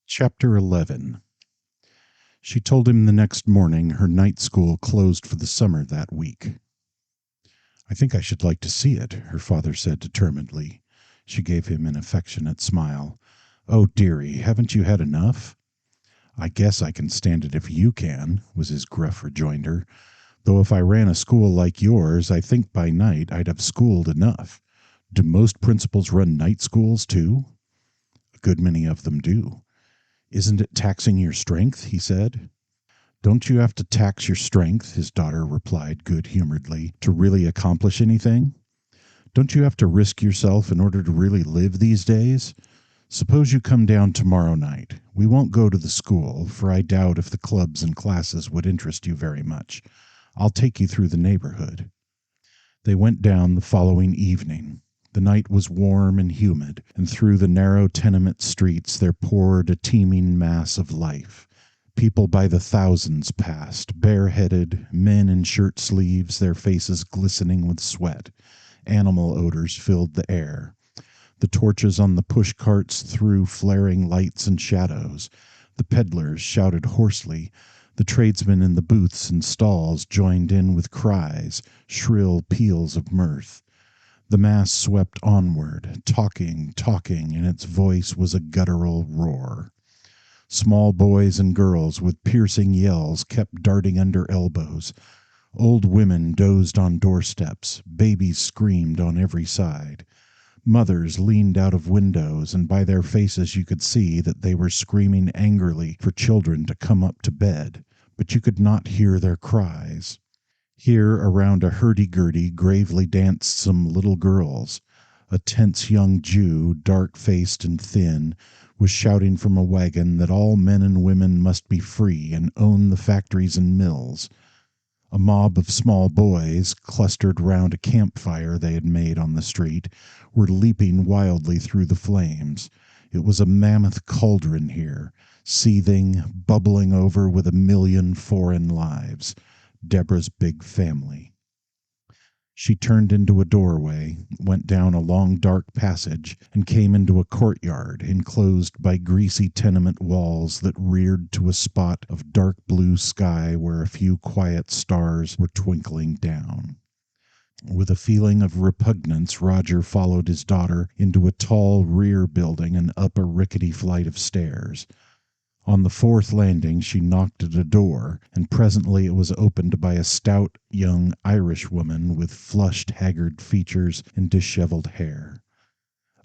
Chapter 11. She told him the next morning her night school closed for the summer that week. "I think I should like to see it," her father said determinedly. She gave him an affectionate smile. "Oh, dearie, haven't you had enough?" "I guess I can stand it if you can," was his gruff rejoinder. "Though if I ran a school like yours, I think by night I'd have schooled enough. Do most principals run night schools, too?" "A good many of them do." "Isn't it taxing your strength?" he said. "Don't you have to tax your strength," his daughter replied good humoredly, "to really accomplish anything? Don't you have to risk yourself in order to really live these days? Suppose you come down tomorrow night. We won't go to the school, for I doubt if the clubs and classes would interest you very much. I'll take you through the neighborhood." They went down the following evening. The night was warm and humid, and through the narrow tenement streets there poured a teeming mass of life. People by the thousands passed, bareheaded, men in shirt sleeves, their faces glistening with sweat. Animal odors filled the air. The torches on the push carts threw flaring lights and shadows. The peddlers shouted hoarsely. The tradesmen in the booths and stalls joined in with cries, shrill peals of mirth. The mass swept onward, talking, and its voice was a guttural roar. Small boys and girls with piercing yells kept darting under elbows. Old women dozed on doorsteps. Babies screamed on every side. Mothers leaned out of windows, and by their faces you could see that they were screaming angrily for children to come up to bed, but you could not hear their cries. Here, around a hurdy-gurdy, gravely danced some little girls. A tense young Jew, dark-faced and thin, was shouting from a wagon that all men and women must be free and own the factories and mills. A mob of small boys, clustered round a campfire they had made on the street, were leaping wildly through the flames. It was a mammoth cauldron here, seething, bubbling over with 1,000,000 foreign lives. Deborah's big family. She turned into a doorway, went down a long dark passage, and came into a courtyard enclosed by greasy tenement walls that reared to a spot of dark blue sky where a few quiet stars were twinkling down. With a feeling of repugnance, Roger followed his daughter into a tall rear building and up a rickety flight of stairs. On the fourth landing she knocked at a door, and presently it was opened by a stout young Irish woman with flushed, haggard features and disheveled hair.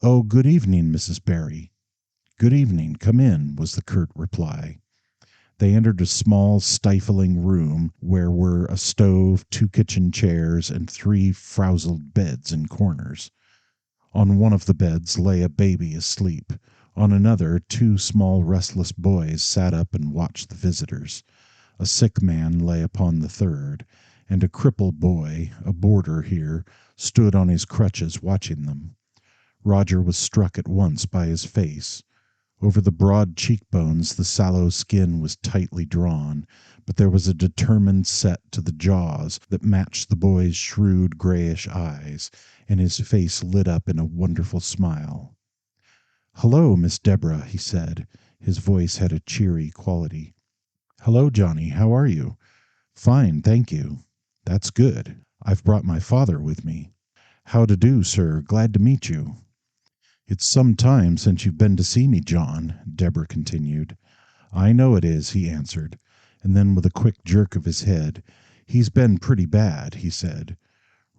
"Oh, good evening, Mrs. Barry." "Good evening. Come in," was the curt reply. They entered a small, stifling room where were a stove, 2 kitchen chairs, and 3 frowsled beds in corners. On one of the beds lay a baby asleep. On another, 2 small restless boys sat up and watched the visitors. A sick man lay upon the third, and a crippled boy, a boarder here, stood on his crutches watching them. Roger was struck at once by his face. Over the broad cheekbones the sallow skin was tightly drawn, but there was a determined set to the jaws that matched the boy's shrewd grayish eyes, and his face lit up in a wonderful smile. "Hello, Miss Deborah," he said. His voice had a cheery quality. "Hello, Johnny. How are you?" "Fine, thank you." "That's good. I've brought my father with me." "How do do, sir. Glad to meet you." "It's some time since you've been to see me, John," Deborah continued. "I know it is," he answered, and then with a quick jerk of his head, "He's been pretty bad," he said.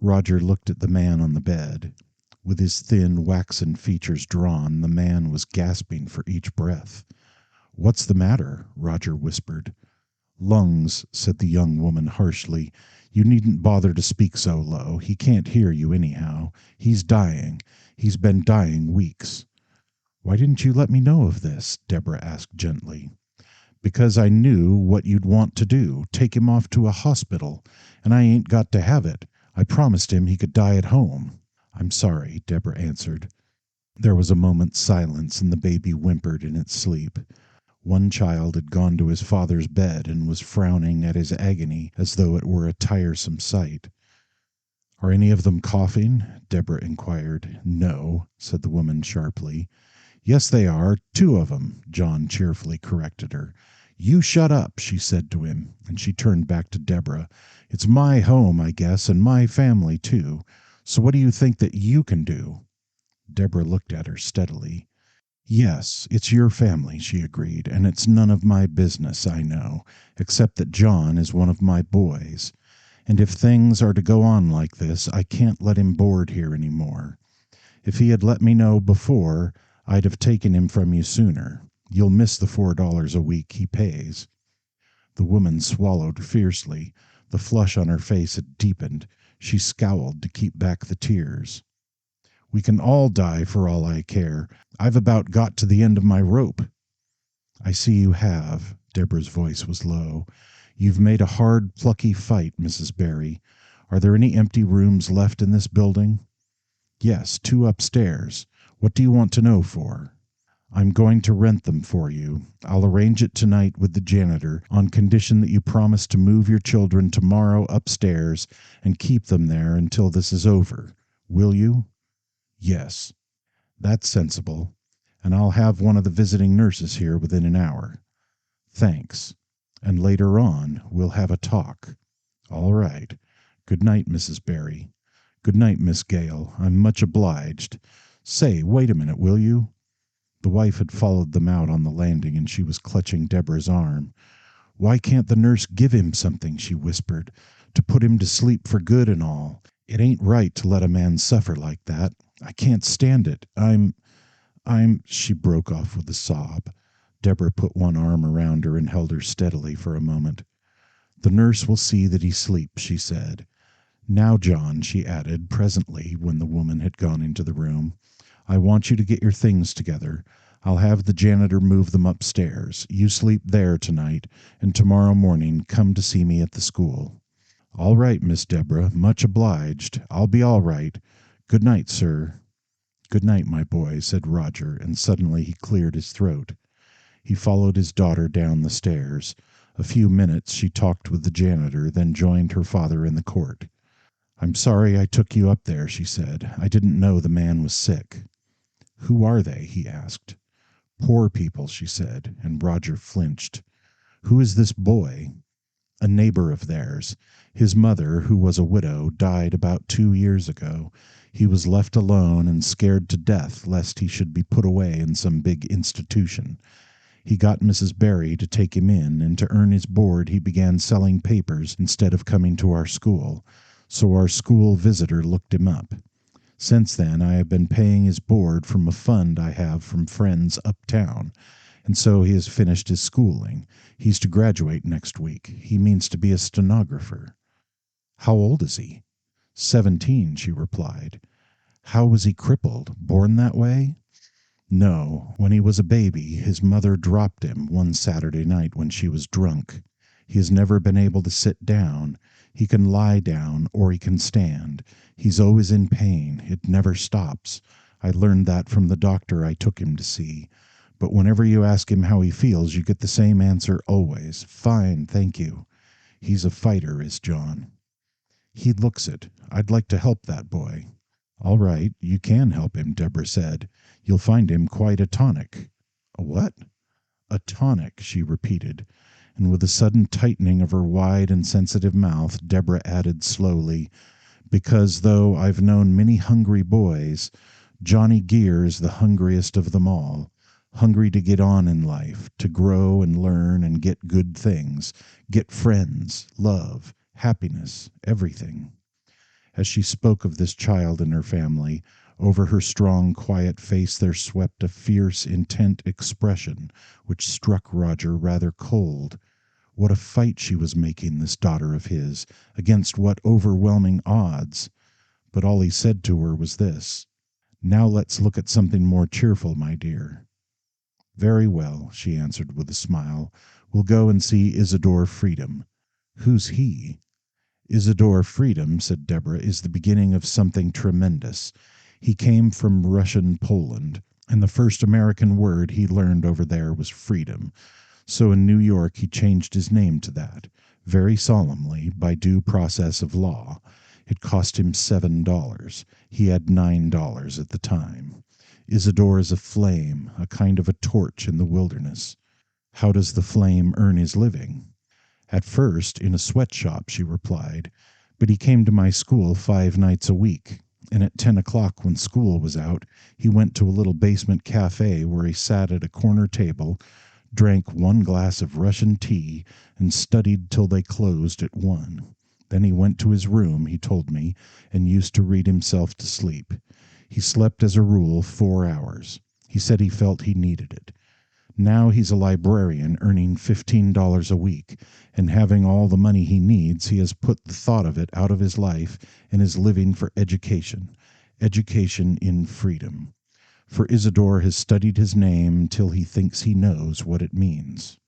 Roger looked at the man on the bed. With his thin, waxen features drawn, the man was gasping for each breath. "What's the matter?" Roger whispered. "Lungs," said the young woman harshly. "You needn't bother to speak so low. He can't hear you anyhow. He's dying. He's been dying weeks." "Why didn't you let me know of this?" Deborah asked gently. "Because I knew what you'd want to do, take him off to a hospital, and I ain't got to have it. I promised him he could die at home." "I'm sorry," Deborah answered. There was a moment's silence, and the baby whimpered in its sleep. One child had gone to his father's bed and was frowning at his agony as though it were a tiresome sight. "Are any of them coughing?" Deborah inquired. "No," said the woman sharply. Yes, they are. 2 of 'em, John cheerfully corrected her. You shut up, she said to him, and she turned back to Deborah. It's my home, I guess, and my family, too. So what do you think that you can do? Deborah looked at her steadily. Yes, it's your family, she agreed, and it's none of my business, I know, except that John is one of my boys. And if things are to go on like this, I can't let him board here any more. If he had let me know before, I'd have taken him from you sooner. You'll miss the $4 a week he pays. The woman swallowed fiercely. The flush on her face had deepened. She scowled to keep back the tears. We can all die for all I care. I've about got to the end of my rope. I see you have. Deborah's voice was low. You've made a hard, plucky fight, Mrs. Barry. Are there any empty rooms left in this building? Yes, 2 upstairs. What do you want to know for? I'm going to rent them for you. I'll arrange it tonight with the janitor on condition that you promise to move your children tomorrow upstairs and keep them there until this is over. Will you? Yes. That's sensible. And I'll have one of the visiting nurses here within an hour. Thanks. And later on, we'll have a talk. All right. Good night, Mrs. Barry. Good night, Miss Gale. I'm much obliged. Say, wait a minute, will you? The wife had followed them out on the landing, and she was clutching Deborah's arm. Why can't the nurse give him something, she whispered, to put him to sleep for good and all? It ain't right to let a man suffer like that. I can't stand it. She broke off with a sob. Deborah put one arm around her and held her steadily for a moment. The nurse will see that he sleeps, she said. Now, John, she added presently when the woman had gone into the room, I want you to get your things together. I'll have the janitor move them upstairs. You sleep there tonight, and tomorrow morning come to see me at the school. All right, Miss Deborah, much obliged. I'll be all right. Good night, sir. Good night, my boy, said Roger, and suddenly he cleared his throat. He followed his daughter down the stairs. A few minutes she talked with the janitor, then joined her father in the court. I'm sorry I took you up there, she said. I didn't know the man was sick. Who are they? He asked. Poor people, she said, and Roger flinched. Who is this boy? A neighbor of theirs. His mother, who was a widow, died about 2 years ago. He was left alone and scared to death lest he should be put away in some big institution. He got Mrs. Barry to take him in, and to earn his board he began selling papers instead of coming to our school. So our school visitor looked him up. Since then I have been paying his board from a fund I have from friends uptown, and so he has finished his schooling. He's to graduate next week. He means to be a stenographer. How old is he? 17, she replied. How was he crippled? Born that way? No. When he was a baby, his mother dropped him one Saturday night when she was drunk. He has never been able to sit down. He can lie down or he can stand. He's always in pain. It never stops. I learned that from the doctor I took him to see. But whenever you ask him how he feels, you get the same answer always. Fine, thank you. He's a fighter, is John. He looks it. I'd like to help that boy. All right, you can help him, Deborah said. You'll find him quite a tonic. A what? A tonic, she repeated, and with a sudden tightening of her wide and sensitive mouth, Deborah added slowly, because though I've known many hungry boys, Johnny Gear is the hungriest of them all, hungry to get on in life, to grow and learn and get good things, get friends, love, happiness, everything. As she spoke of this child and her family, over her strong, quiet face there swept a fierce, intent expression which struck Roger rather cold. What a fight she was making, this daughter of his, against what overwhelming odds! But all he said to her was this, Now let's look at something more cheerful, my dear. Very well, she answered with a smile. We'll go and see Isidore Freedom. Who's he? Isidore Freedom, said Deborah, is the beginning of something tremendous. He came from Russian Poland, and the first American word he learned over there was freedom. So in New York he changed his name to that, very solemnly, by due process of law. It cost him $7. He had $9 at the time. Isidore is a flame, a kind of a torch in the wilderness. How does the flame earn his living? At first, in a sweatshop, she replied, but he came to my school 5 nights a week, and at 10 o'clock when school was out, he went to a little basement cafe where he sat at a corner table, drank 1 glass of Russian tea, and studied till they closed at 1. Then he went to his room, he told me, and used to read himself to sleep. He slept as a rule 4 hours. He said he felt he needed it. Now he's a librarian earning $15 a week, and having all the money he needs, he has put the thought of it out of his life and is living for education. Education in freedom. For Isidore has studied his name till he thinks he knows what it means.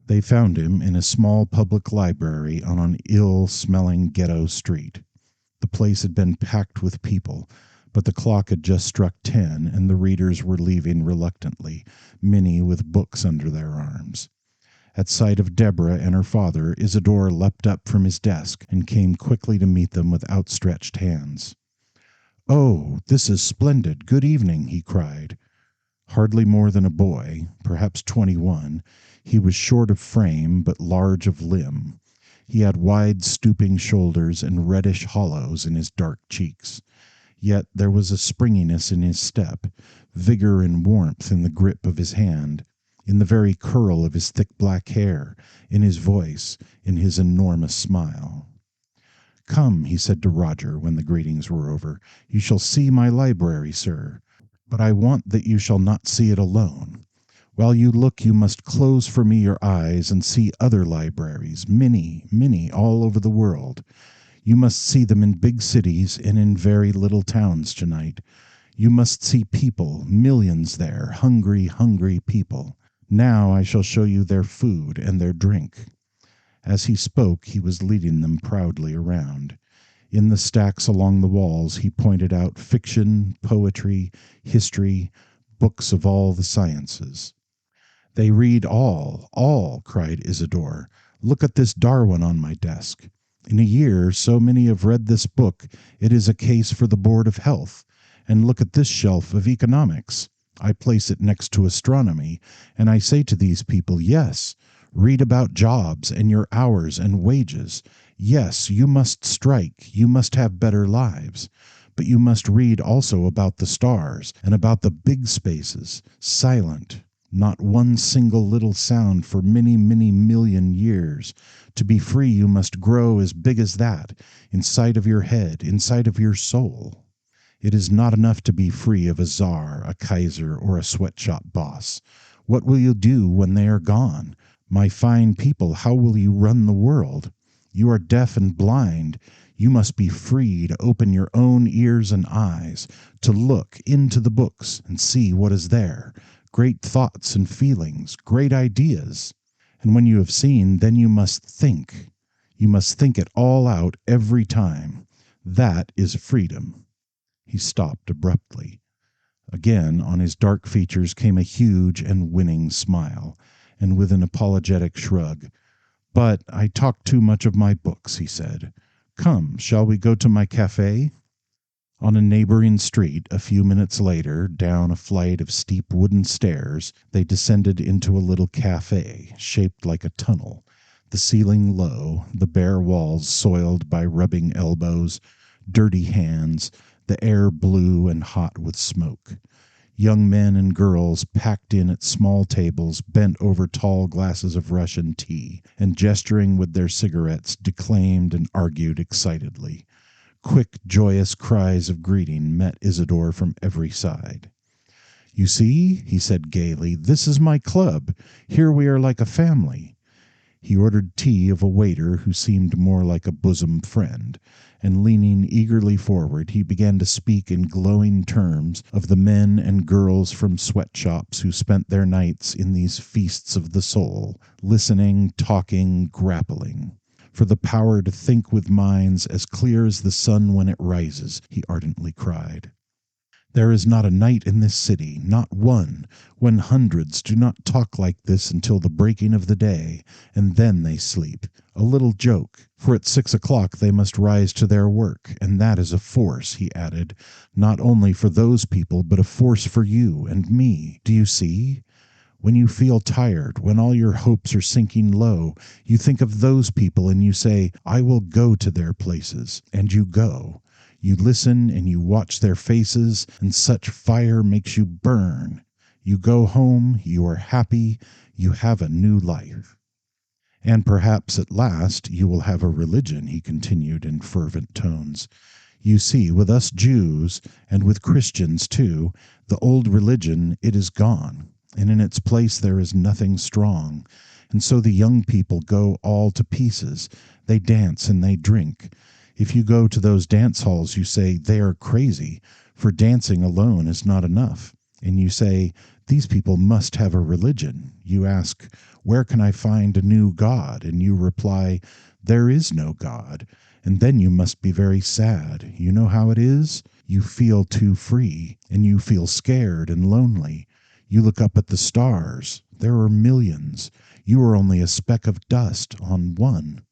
They found him in a small public library on an ill-smelling ghetto street. The place had been packed with people, but the clock had just struck 10, and the readers were leaving reluctantly, many with books under their arms. At sight of Deborah and her father, Isidore leapt up from his desk and came quickly to meet them with outstretched hands. "Oh, this is splendid! Good evening!" he cried. Hardly more than a boy, perhaps 21, he was short of frame but large of limb. He had wide stooping shoulders and reddish hollows in his dark cheeks. Yet there was a springiness in his step, vigor and warmth in the grip of his hand, in the very curl of his thick black hair, in his voice, in his enormous smile. "Come," he said to Roger when the greetings were over, "you shall see my library, sir. But I want that you shall not see it alone. While you look, you must close for me your eyes and see other libraries, many, many, all over the world. You must see them in big cities and in very little towns tonight. You must see people, millions there, hungry, hungry people. Now I shall show you their food and their drink." As he spoke, he was leading them proudly around. In the stacks along the walls he pointed out fiction, poetry, history, books of all the sciences. "They read all," cried Isidore. "Look at this Darwin on my desk. In a year, so many have read this book, it is a case for the Board of Health. And look at this shelf of economics. I place it next to astronomy, and I say to these people, yes, read about jobs and your hours and wages. Yes, you must strike, you must have better lives. But you must read also about the stars and about the big spaces, silent, not one single little sound for many, many million years. To be free, you must grow as big as that, inside of your head, inside of your soul. It is not enough to be free of a czar, a kaiser, or a sweatshop boss. What will you do when they are gone? My fine people, how will you run the world? You are deaf and blind. You must be free to open your own ears and eyes, to look into the books and see what is there. Great thoughts and feelings, great ideas. And when you have seen, then you must think. You must think it all out every time. That is freedom." He stopped abruptly. Again on his dark features came a huge and winning smile, and with an apologetic shrug, "But I talk too much of my books," he said. "Come, shall we go to my cafe?" On a neighboring street, a few minutes later, down a flight of steep wooden stairs, they descended into a little cafe, shaped like a tunnel, the ceiling low, the bare walls soiled by rubbing elbows, dirty hands, the air blue and hot with smoke. Young men and girls packed in at small tables bent over tall glasses of Russian tea, and gesturing with their cigarettes, declaimed and argued excitedly. Quick, joyous cries of greeting met Isidore from every side. "You see," he said gaily, "this is my club. Here we are like a family." He ordered tea of a waiter who seemed more like a bosom friend, and leaning eagerly forward, he began to speak in glowing terms of the men and girls from sweatshops who spent their nights in these feasts of the soul, listening, talking, grappling. For the power to think with minds as clear as the sun when it rises, he ardently cried. There is not a night in this city, not one, when hundreds do not talk like this until the breaking of the day, and then they sleep. a little joke, for at 6 o'clock they must rise to their work, and that is a force, he added, not only for those people, but a force for you and me. Do you see? When you feel tired, when all your hopes are sinking low, you think of those people and you say, I will go to their places. And you go. You listen and you watch their faces, and such fire makes you burn. You go home, you are happy, you have a new life. And perhaps at last you will have a religion, he continued in fervent tones. You see, with us Jews, and with Christians too, the old religion, it is gone, and in its place there is nothing strong. And so the young people go all to pieces. They dance and they drink. If you go to those dance halls, you say, they are crazy, for dancing alone is not enough. And you say, these people must have a religion. You ask, where can I find a new God? And you reply, there is no God. And then you must be very sad. You know how it is? You feel too free, and you feel scared and lonely. You look up at the stars. There are millions. You are only a speck of dust on one.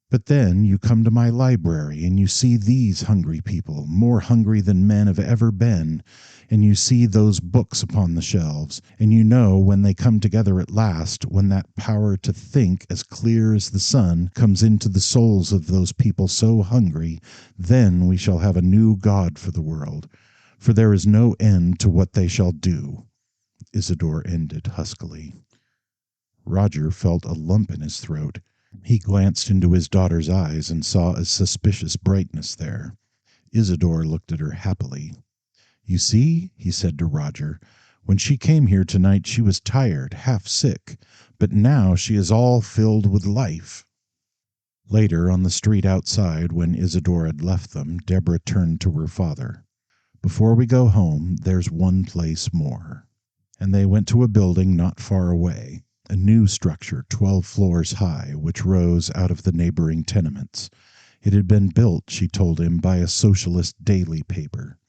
But then you come to my library, and you see these hungry people, more hungry than men have ever been, and you see those books upon the shelves, and you know when they come together at last, when that power to think as clear as the sun comes into the souls of those people so hungry, then we shall have a new God for the world, for there is no end to what they shall do. Isidore ended huskily. Roger felt a lump in his throat. He glanced into his daughter's eyes and saw a suspicious brightness there. Isidore looked at her happily. You see, he said to Roger, when she came here tonight she was tired, half sick, but now she is all filled with life. Later, on the street outside, when Isidore had left them, Deborah turned to her father. Before we go home, there's one place more. And they went to a building not far away, a new structure 12 floors high, which rose out of the neighboring tenements. It had been built, she told him, by a socialist daily paper.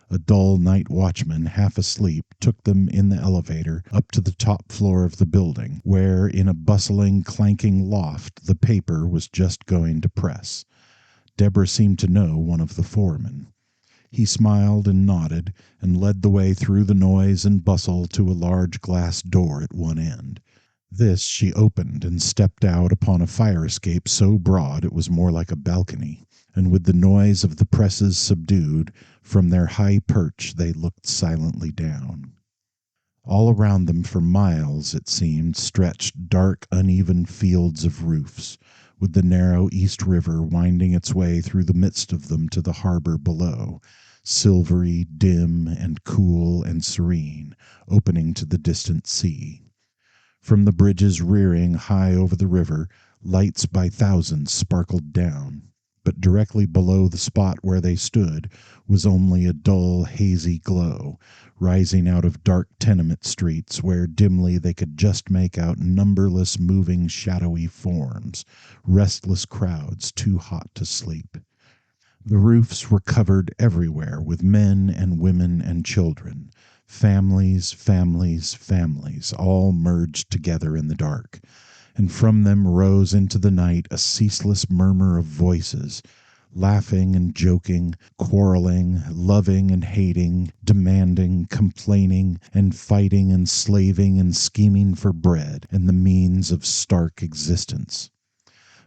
A dull night watchman, half asleep, took them in the elevator up to the top floor of the building, where, in a bustling, clanking loft, the paper was just going to press. Deborah seemed to know one of the foremen. He smiled and nodded, and led the way through the noise and bustle to a large glass door at one end. This she opened and stepped out upon a fire escape so broad it was more like a balcony, and with the noise of the presses subdued, from their high perch they looked silently down. All around them for miles, it seemed, stretched dark, uneven fields of roofs, with the narrow East River winding its way through the midst of them to the harbor below, silvery, dim, and cool and serene, opening to the distant sea. From the bridges rearing high over the river, lights by thousands sparkled down, but directly below the spot where they stood was only a dull, hazy glow, rising out of dark tenement streets where dimly they could just make out numberless moving shadowy forms, restless crowds too hot to sleep. The roofs were covered everywhere with men and women and children, families, families, families, all merged together in the dark, and from them rose into the night a ceaseless murmur of voices, laughing and joking, quarreling, loving and hating, demanding, complaining, and fighting and slaving and scheming for bread and the means of stark existence.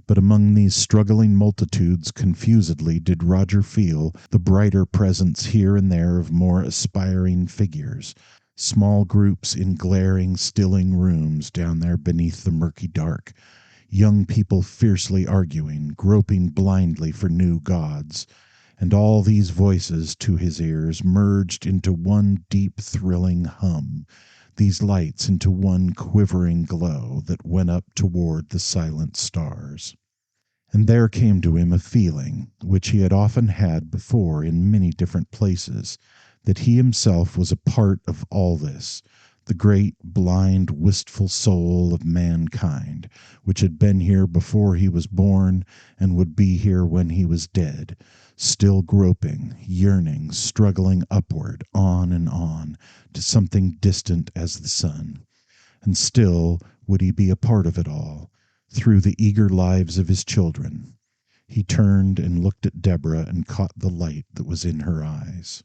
But among these struggling multitudes confusedly did Roger feel the brighter presence here and there of more aspiring figures, small groups in glaring, stilling rooms down there beneath the murky dark, young people fiercely arguing, groping blindly for new gods. And all these voices, to his ears, merged into one deep thrilling hum, these lights into one quivering glow that went up toward the silent stars. And there came to him a feeling, which he had often had before in many different places, that he himself was a part of all this, the great, blind, wistful soul of mankind, which had been here before he was born and would be here when he was dead, still groping, yearning, struggling upward, on, to something distant as the sun. And still would he be a part of it all, through the eager lives of his children. He turned and looked at Deborah and caught the light that was in her eyes.